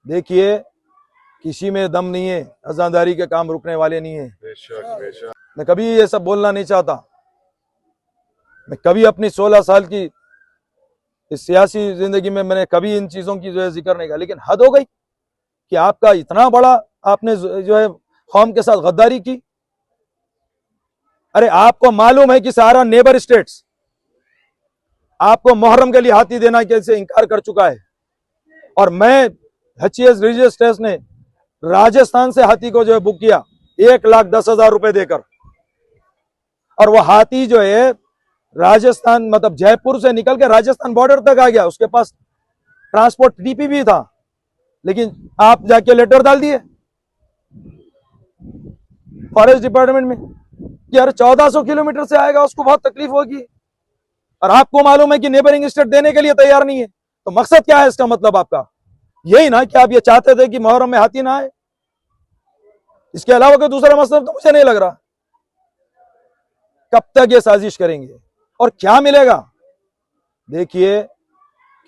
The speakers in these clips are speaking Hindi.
देखिए, किसी में दम नहीं है, अज़ादारी के काम रुकने वाले नहीं है। बेशक बेशक। मैं कभी ये सब बोलना नहीं चाहता। मैं कभी अपनी 16 साल की इस सियासी जिंदगी में मैंने कभी इन चीजों की जो है जिक्र नहीं किया, लेकिन हद हो गई कि आपका इतना बड़ा, आपने जो है कौम के साथ गद्दारी की। अरे आपको मालूम है कि सारा नेबर स्टेट्स आपको मुहर्रम के लिए हाथी देना कैसे इनकार कर चुका है, और मैं HES रिलीजियस ट्रस्ट ने राजस्थान से हाथी को जो है बुक किया 1,10,000 रुपए देकर, और वो हाथी जो है राजस्थान मतलब जयपुर से निकल के राजस्थान बॉर्डर तक आ गया। उसके पास ट्रांसपोर्ट DP भी था, लेकिन आप जाके लेटर डाल दिए फॉरेस्ट डिपार्टमेंट में कि यार 1400 किलोमीटर से आएगा, उसको बहुत तकलीफ होगी, और आपको मालूम है कि नेबरिंग स्टेट देने के लिए तैयार नहीं है। तो मकसद क्या है इसका? मतलब आपका यही ना कि आप ये चाहते थे कि मुहर्रम में हाथी ना आए। इसके अलावा कोई दूसरा मकसद तो मुझे नहीं लग रहा। कब तक ये साजिश करेंगे और क्या मिलेगा? देखिए,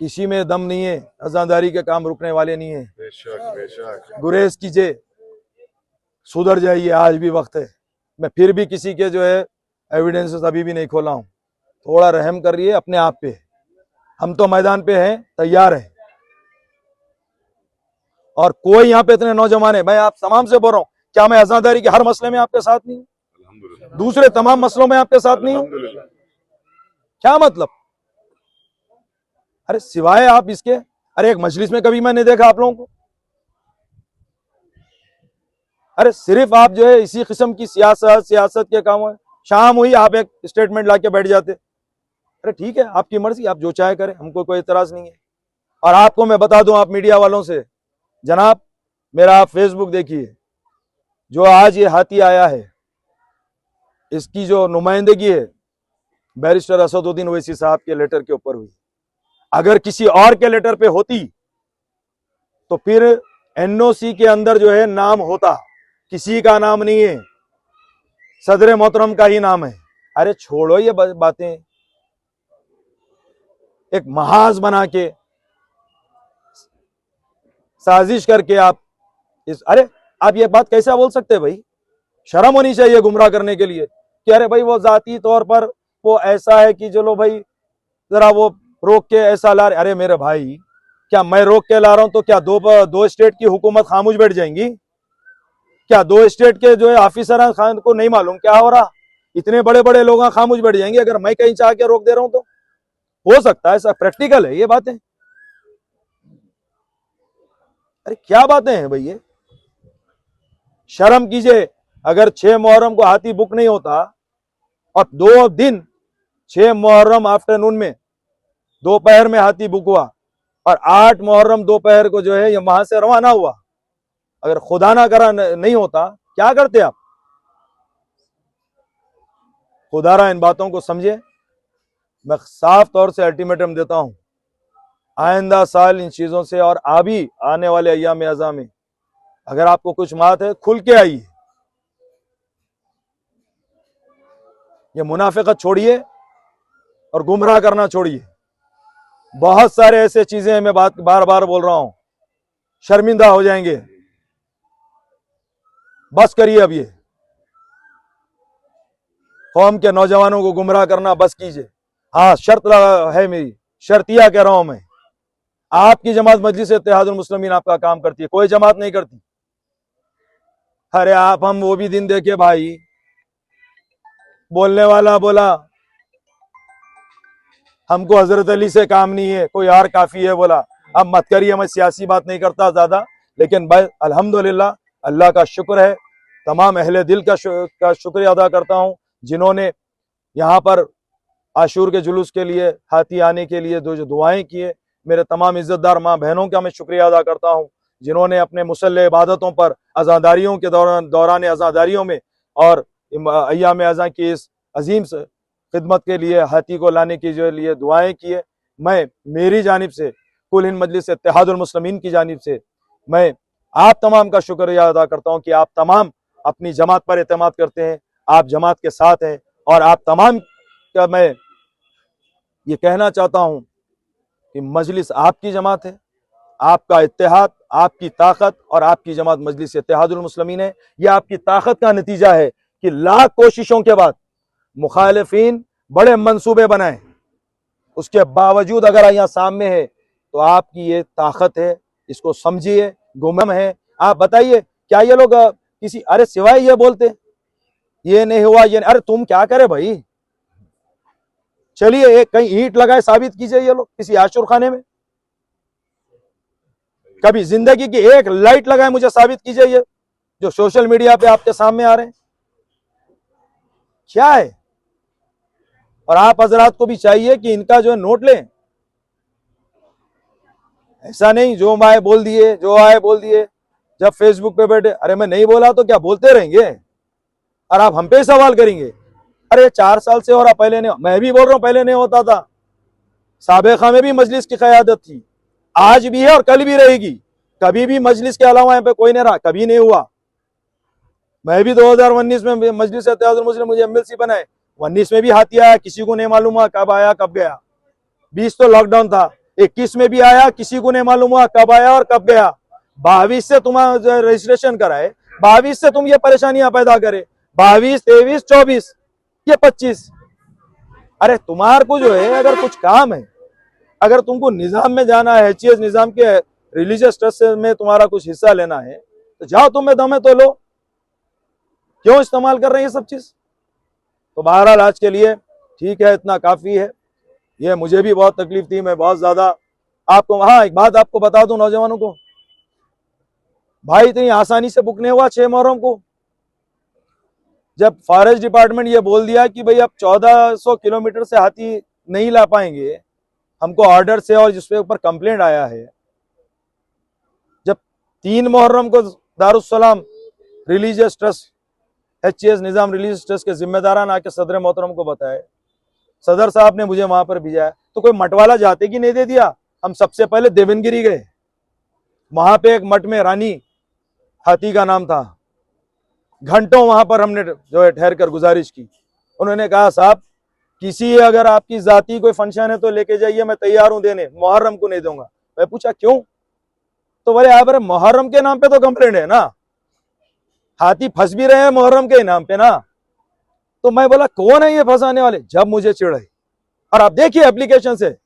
किसी में दम नहीं है, अज़ादारी के काम रुकने वाले नहीं है। बेशक बेशक। गुरेज कीजिए, सुधर जाइए, आज भी वक्त है। मैं फिर भी किसी के जो है एविडेंसेस अभी भी नहीं खोला हूं। थोड़ा रहम करिए अपने आप पे। हम तो मैदान पे हैं, तैयार हैं, और कोई यहाँ पे इतने नौजवान है। मैं आप तमाम से बोल रहा हूँ, क्या मैं अज़ादारी के हर मसले में आपके साथ नहीं हूँ? अल्हम्दुलिल्लाह। दूसरे तमाम मसलों में आपके साथ नहीं हूँ? अल्हम्दुलिल्लाह। क्या मतलब? अरे सिवाय आप इसके, अरे एक मजलिस में कभी मैं नहीं देखा आप लोगों को। अरे सिर्फ आप जो है इसी किस्म की सियासत के काम है। शाम हुई आप एक स्टेटमेंट लाके बैठ जाते। अरे ठीक है, आपकी मर्जी, आप जो चाहे करें, हमको कोई इतराज नहीं है। और आपको मैं बता दूं, आप मीडिया वालों से, जनाब मेरा आप फेसबुक देखिए, जो आज ये हाथी आया है इसकी जो नुमाइंदगी है बैरिस्टर असदुद्दीन ओवैसी साहब के लेटर के ऊपर हुई। अगर किसी और के लेटर पे होती तो फिर NOC के अंदर जो है नाम होता, किसी का नाम नहीं है, सदर मोहतरम का ही नाम है। अरे छोड़ो ये बातें, एक महाज बना के साजिश करके आप अरे आप ये बात कैसे बोल सकते हैं भाई? शर्म होनी चाहिए गुमराह करने के लिए कि अरे भाई वो जाती तौर पर वो ऐसा है कि चलो भाई जरा वो रोक के ऐसा ला रहे। अरे मेरे भाई, क्या मैं रोक के ला रहा हूं तो क्या दो स्टेट की हुकूमत खामोश बैठ जाएंगी? क्या दो स्टेट के जो है ऑफिसर खान को नहीं मालूम क्या हो रहा? इतने बड़े बड़े लोग खामोश बैठ जाएंगे अगर मैं कहीं चाह के रोक दे रहा हूं? तो हो सकता है, ऐसा प्रैक्टिकल है ये बातें। अरे क्या बातें हैं भाई ये? शर्म कीजिए। अगर 6 मुहर्रम को हाथी बुक नहीं होता और 2 दिन 6 मुहर्रम आफ्टरनून में दोपहर में हाथी बुक हुआ और 8 मुहर्रम दोपहर को जो है ये वहां से रवाना हुआ, अगर खुदा ना करा नहीं होता, क्या करते आप? खुदारा इन बातों को समझे। मैं साफ तौर से अल्टीमेटम देता हूं, आइंदा साल इन चीजों से और अभी आने वाले अय्याम अज़ा में अगर आपको कुछ बात है, खुल के आइए। ये मुनाफिकत छोड़िए और गुमराह करना छोड़िए। बहुत सारे ऐसे चीजें मैं बात बार बार बोल रहा हूं, शर्मिंदा हो जाएंगे। बस करिए अब ये कौम के नौजवानों को गुमराह करना बस कीजिए। हाँ, शर्त है मेरी, शर्तिया कह रहा हूं मैं। आपकी जमात मजलिस इत्तेहादुल मुस्लिमीन आपका काम करती है, कोई जमात नहीं करती। अरे आप हम वो भी दिन देखे भाई, बोलने वाला बोला हमको हजरत अली से काम नहीं है, कोई और काफी है बोला। अब मत करिए, मैं सियासी बात नहीं करता ज्यादा, लेकिन भाई अल्हम्दुलिल्लाह अल्लाह का शुक्र है, तमाम अहले दिल का शुक्रिया अदा करता हूं जिन्होंने यहाँ पर आशूर के जुलूस के लिए, हाथी आने के लिए जो दुआएं किए। मेरे तमाम इज्जतदार माँ बहनों का मैं शुक्रिया अदा करता हूँ जिन्होंने अपने मुसल्ले इबादतों पर अज़ादारियों के दौरान अज़ादारियों में और अय्याम अज़ा की इस अजीम खिदमत के लिए, हाथी को लाने के जो लिए दुआएं किए। मैं मेरी जानिब से, कुल हिंद मजलिस इत्तेहादुल मुस्लिमीन की जानिब से मैं आप तमाम का शुक्रिया अदा करता हूँ कि आप तमाम अपनी जमात पर एतमाद करते हैं, आप जमात के साथ हैं, और आप तमाम का मैं ये कहना चाहता हूँ कि मजलिस आपकी जमात है, आपका इत्तेहाद, आपकी ताकत और आपकी जमात मजलिस इत्तेहादुल मुस्लिमीन है। यह आपकी ताकत का नतीजा है कि लाख कोशिशों के बाद मुखालिफिन बड़े मंसूबे बनाए, उसके बावजूद अगर यहाँ सामने है तो आपकी ये ताकत है, इसको समझिए। गुमम है। आप बताइए क्या ये लोग किसी, अरे सिवाय ये बोलते ये नहीं हुआ, ये नहीं, अरे तुम क्या करे भाई, चलिए एक कहीं ईंट लगाए साबित कीजिए ये लोग किसी आशुर खाने में, कभी जिंदगी की एक लाइट लगाए मुझे साबित कीजिए ये जो सोशल मीडिया पे आपके सामने आ रहे हैं क्या है। और आप हजरात को भी चाहिए कि इनका जो है नोट लें, ऐसा नहीं जो आए बोल दिए, जो आए बोल दिए। जब फेसबुक पे बैठे, अरे मैं नहीं बोला तो क्या बोलते रहेंगे और आप हम पे ही सवाल करेंगे। अरे 4 साल से हो रहा, पहले नहीं, मैं भी बोल रहा हूं पहले नहीं होता था। साबिका में भी मजलिस की क़यादत थी, आज भी है और कल भी रहेगी। कभी भी मजलिस के अलावा यहाँ पे कोई नहीं रहा, कभी नहीं हुआ। मैं भी 2019 में मजलिस इत्तेहादुल मुस्लिमीन मुझे MLC बनाए, 19 में भी हाथी आया, किसी को नहीं मालूम हुआ कब आया कब गया। 20 तो लॉकडाउन था, 21 में भी आया, किसी को नहीं मालूम हुआ कब आया और कब गया। 22 से तुम्हारा रजिस्ट्रेशन कराए, 22 से तुम ये परेशानियां पैदा करे, 22, 23, 24, ये 25। अरे तुम्हारे को जो है अगर कुछ काम है, अगर तुमको निजाम में जाना है, HCS निजाम के रिलीजियस ट्रस्ट में तुम्हारा कुछ हिस्सा लेना है तो जाओ, तुम्हें दम है तो लो, क्यों इस्तेमाल कर रहे हैं ये सब चीज। तो बहरहाल आज के लिए ठीक है, इतना काफी है। ये मुझे भी बहुत तकलीफ थी, मैं बहुत ज्यादा आपको, हाँ एक बात आपको बता दूं नौजवानों को, भाई इतनी आसानी से बुक नहीं हुआ 6 मुहर्रम को। जब फॉरेस्ट डिपार्टमेंट ये बोल दिया कि भाई अब 1400 किलोमीटर से हाथी नहीं ला पाएंगे, हमको ऑर्डर से और जिसके ऊपर कंप्लेंट आया है, जब 3 मुहर्रम को दारुस्सलाम रिलीजियस ट्रस्ट, HCS निजाम रिलीजियस ट्रस्ट के जिम्मेदारान आके सदर मोहतरम को बताए, सदर साहब ने मुझे वहां पर भेजा, तो कोई मटवाला जाते कि नहीं दे दिया। हम सबसे पहले देवनगिरी गए, वहां पे एक मठ में रानी हाथी का नाम था, घंटों वहां पर हमने जो है ठहर कर गुजारिश की। उन्होंने कहा साहब किसी अगर आपकी जाति कोई फंक्शन है तो लेके जाइए, मैं तैयार हूं देने, मुहर्रम को नहीं दूंगा। मैं पूछा क्यों, तो बोले आप मुहर्रम के नाम पे तो कंप्लेंट है ना, हाथी फंस भी रहे हैं मुहर्रम के नाम पे ना। तो मैं बोला कौन है ये फंसाने वाले, जब मुझे चिढ़ आई। और आप देखिए एप्लीकेशन से,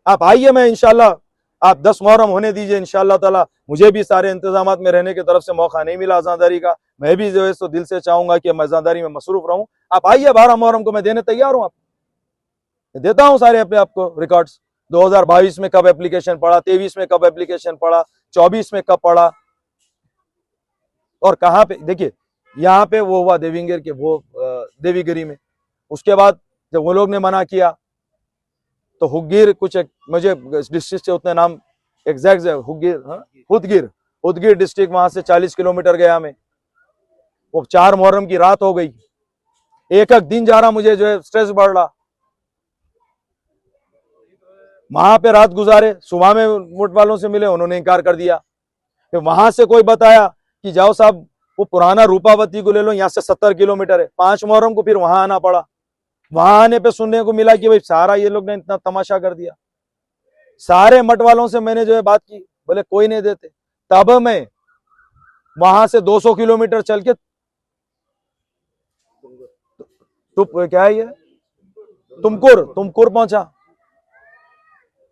आप आइए, मैं इंशाल्लाह आप 10 मुहर्रम होने दीजिए इंशाल्लाह ताला। मुझे भी सारे इंतजामात में रहने की तरफ से मौका नहीं मिला अज़ादारी का, मैं भी जो है सो दिल से चाहूंगा कि मैं अज़ादारी में मसरूफ रहूं। आप आइए 12 मुहर्रम को, मैं देने तैयार हूं, आप देता हूं सारे अपने आपको रिकॉर्ड्स। 2022 में कब एप्लीकेशन पड़ा, 23 में कब एप्लीकेशन पड़ा, 24 में कब पड़ा और कहां पे। देखिए यहाँ पे वो हुआ देविंगर के वो देवीगिरी में, उसके बाद जब वो लोग ने मना किया तो हुदगिर, कुछ मुझे डिस्ट्रिक्ट से उतने नाम एग्जैक्ट, हुदगिर डिस्ट्रिक्ट, वहां से 40 किलोमीटर गया मैं। वो 4 मुहर्रम की रात हो गई, एक एक दिन जा रहा, मुझे जो है स्ट्रेस बढ़ रहा। वहां पे रात गुजारे, सुबह में मुठ वालों से मिले, उन्होंने इनकार कर दिया। फिर वहां से कोई बताया कि जाओ साहब वो पुराना रूपावती को ले लो, यहाँ से 70 किलोमीटर है। 5 मुहर्रम को फिर वहां आना पड़ा। वहां आने पे सुनने को मिला कि भाई सारा ये लोग ने इतना तमाशा कर दिया। सारे मठ वालों से मैंने जो है बात की, बोले कोई नहीं देते। तब मैं वहां से 200 किलोमीटर चल के क्या है ये तुमकुर पहुंचा।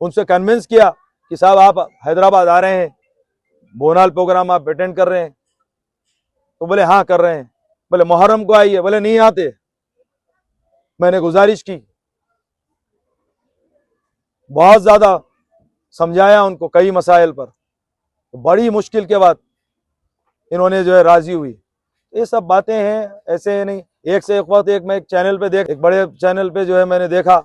उनसे कन्विंस किया कि साहब आप हैदराबाद आ रहे हैं, बोनाल प्रोग्राम आप अटेंड कर रहे हैं, तो बोले हाँ कर रहे हैं। बोले मुहर्रम को आइए, बोले नहीं आते। मैंने गुजारिश की, बहुत ज्यादा समझाया उनको कई मसाइल पर, तो बड़ी मुश्किल के बाद इन्होंने जो है राजी हुई। ये सब बातें हैं, ऐसे नहीं। एक से एक वक्त मैं एक चैनल पे एक बड़े चैनल पे जो है मैंने देखा,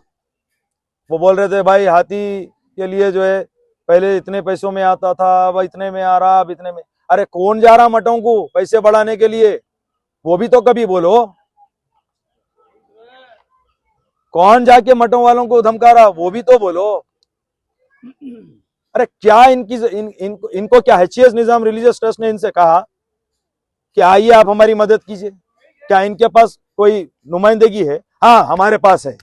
वो बोल रहे थे भाई हाथी के लिए जो है पहले इतने पैसों में आता था, अब इतने में आ रहा, अब इतने में। अरे कौन जा रहा मठों को पैसे बढ़ाने के लिए, वो भी तो कभी बोलो। कौन जाके मठों वालों को धमका रहा, वो भी तो बोलो। अरे क्या इनको क्या HCS निजाम रिलीजियस ट्रस्ट ने इनसे कहा कि आइए आप हमारी मदद कीजिए? क्या इनके पास कोई नुमाइंदगी है? हाँ हमारे पास है।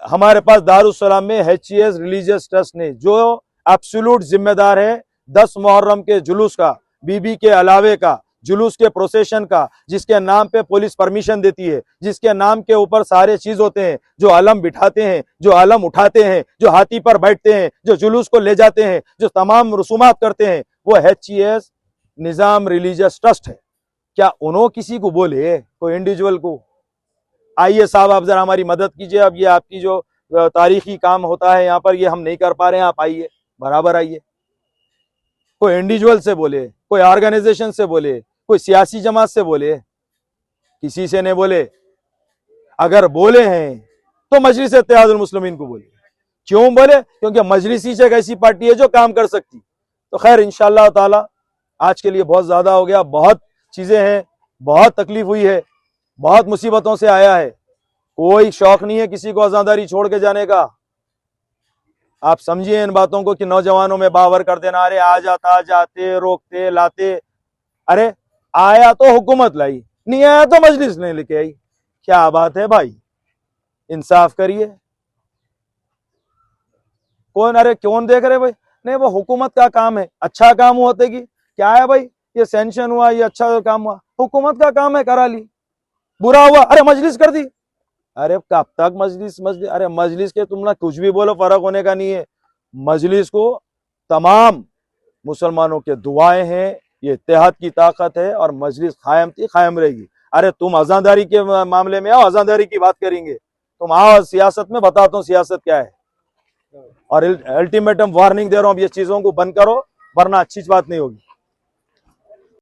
हमारे पास दारुस्सलाम में HCS रिलीजियस ट्रस्ट ने जो एब्सोल्यूट जिम्मेदार है 10 मुहर्रम के जुलूस का, बीबी के अलावे का, जुलूस के प्रोसेशन का, जिसके नाम पे पुलिस परमिशन देती है, जिसके नाम के ऊपर सारे चीज होते हैं, जो अलम बिठाते हैं, जो अलम उठाते हैं, जो हाथी पर बैठते हैं, जो जुलूस को ले जाते हैं, जो तमाम रसूमात करते हैं, वो HES निजाम रिलीजियस ट्रस्ट है। क्या उन्होंने किसी को बोले, कोई इंडिविजुअल को, आइए साहब आप जरा हमारी मदद कीजिए, अब ये आपकी जो तारीखी काम होता है यहाँ पर, ये हम नहीं कर पा रहे हैं, आप आइए, बराबर आइए। कोई इंडिविजुअल से बोले, कोई ऑर्गेनाइजेशन से बोले, कोई सियासी जमात से बोले, किसी से नहीं बोले। अगर बोले हैं तो मजलिस इत्तेहादुल मुस्लिमीन को बोले। क्यों बोले? क्योंकि मजलिस ही एक ऐसी पार्टी है जो काम कर सकती। तो खैर इंशाअल्लाह ताला आज के लिए बहुत ज्यादा हो गया, बहुत चीजें हैं, बहुत तकलीफ हुई है, बहुत मुसीबतों से आया है। कोई शौक नहीं है किसी को अजादारी छोड़ के जाने का। आप समझिए इन बातों को कि नौजवानों में बावर कर देना, अरे आ जाता, जाते, रोकते, लाते। अरे आया तो हुकूमत लाई, नहीं आया तो मजलिस नहीं लेके आई। क्या बात है भाई, इंसाफ करिए। कौन, अरे कौन देख रहे भाई? नहीं, वो हुकूमत का काम है, अच्छा काम होते कि क्या है भाई, ये सैंक्शन हुआ, ये अच्छा काम हुआ, हुकूमत का काम है, करा ली। बुरा हुआ, अरे मजलिस कर दी। अरे कब तक मजलिस मजलिस? अरे मजलिस के तुम ना कुछ भी बोलो, फर्क होने का नहीं है। मजलिस को तमाम मुसलमानों के दुआएं हैं, ये इत्तेहाद की ताकत है, और मजलिस कायम थी, कायम रहेगी। अरे तुम अजादारी के मामले में आओ, अजादारी की बात करेंगे। तुम आओ सियासत में, बताता हूँ सियासत क्या है। और अल्टीमेटम वार्निंग दे रहा हूँ, ये चीजों को बंद करो, वरना अच्छी बात नहीं होगी।